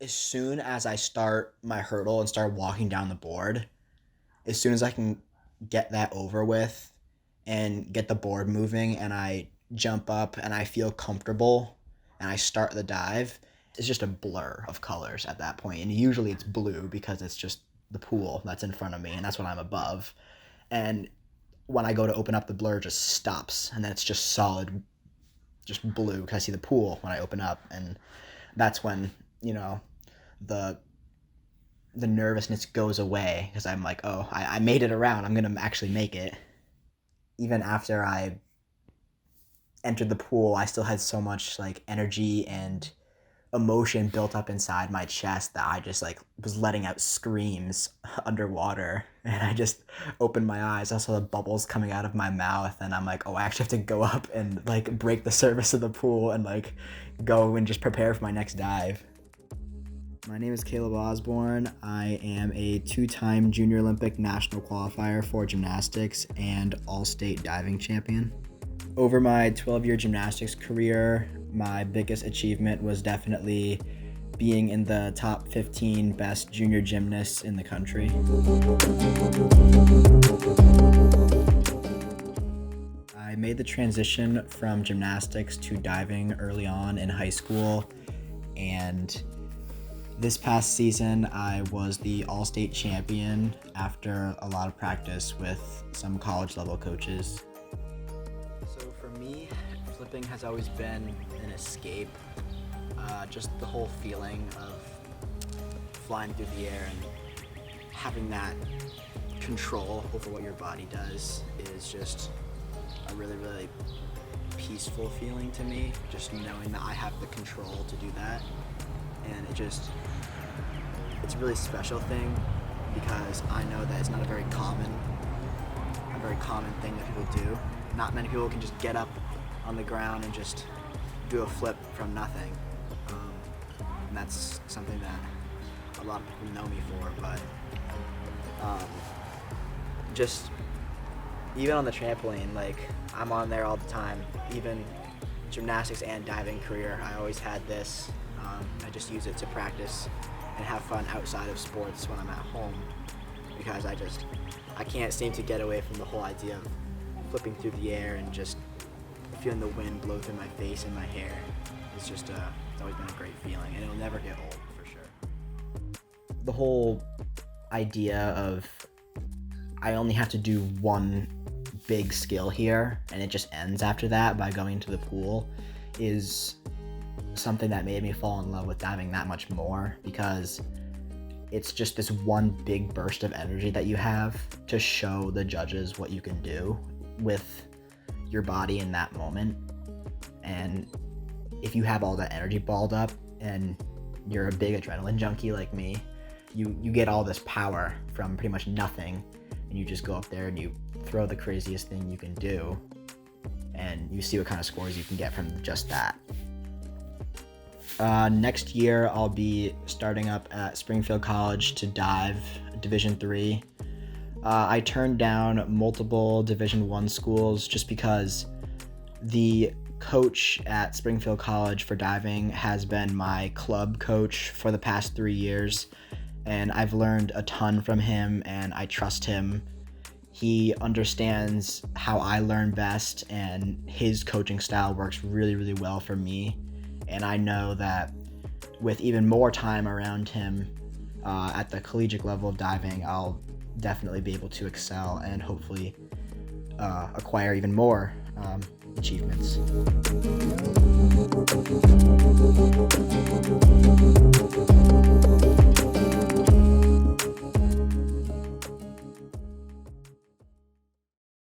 As soon as I start my hurdle and start walking down the board, as soon as I can get that over with and get the board moving and I jump up and I feel comfortable and I start the dive, it's just a blur of colors at that point. And usually it's blue because it's just the pool that's in front of me and that's what I'm above. And when I go to open up, the blur just stops and then it's just solid, just blue because I see the pool when I open up. And that's when, you know, the the nervousness goes away because I'm like, oh, I made it around. I'm gonna actually make it. Even after I entered the pool, I still had so much like energy and emotion built up inside my chest that I just like was letting out screams underwater. And I just opened my eyes. I saw the bubbles coming out of my mouth, and I'm like, oh, I actually have to go up and like break the surface of the pool and like go and just prepare for my next dive. My name is Kaleb Osborne. I am a two-time Junior Olympic national qualifier for gymnastics and all-state diving champion. Over my 12-year gymnastics career, my biggest achievement was definitely being in the top 15 best junior gymnasts in the country. I made the transition from gymnastics to diving early on in high school, and this past season, I was the all-state champion after a lot of practice with some college-level coaches. So for me, flipping has always been an escape. Just the whole feeling of flying through the air and having that control over what your body does is just a really, really peaceful feeling to me. Just knowing that I have the control to do that. And it's a really special thing because I know that it's not a very common thing that people do. Not many people can just get up on the ground and just do a flip from nothing. And that's something that a lot of people know me for, but just even on the trampoline, like I'm on there all the time. Even gymnastics and diving career, I always had this. I just use it to practice and have fun outside of sports when I'm at home because I can't seem to get away from the whole idea of flipping through the air and just feeling the wind blow through my face and my hair. It's just it's always been a great feeling, and it'll never get old for sure. The whole idea of I only have to do one big skill here and it just ends after that by going to the pool is something that made me fall in love with diving that much more, because it's just this one big burst of energy that you have to show the judges what you can do with your body in that moment. And if you have all that energy balled up and you're a big adrenaline junkie like me, you get all this power from pretty much nothing, and you just go up there and you throw the craziest thing you can do, and you see what kind of scores you can get from just that. Next year, I'll be starting up at Springfield College to dive Division III. I turned down multiple Division I schools just because the coach at Springfield College for diving has been my club coach for the past 3 years, and I've learned a ton from him, and I trust him. He understands how I learn best, and his coaching style works really, really well for me. And I know that with even more time around him at the collegiate level of diving, I'll definitely be able to excel and hopefully acquire even more achievements.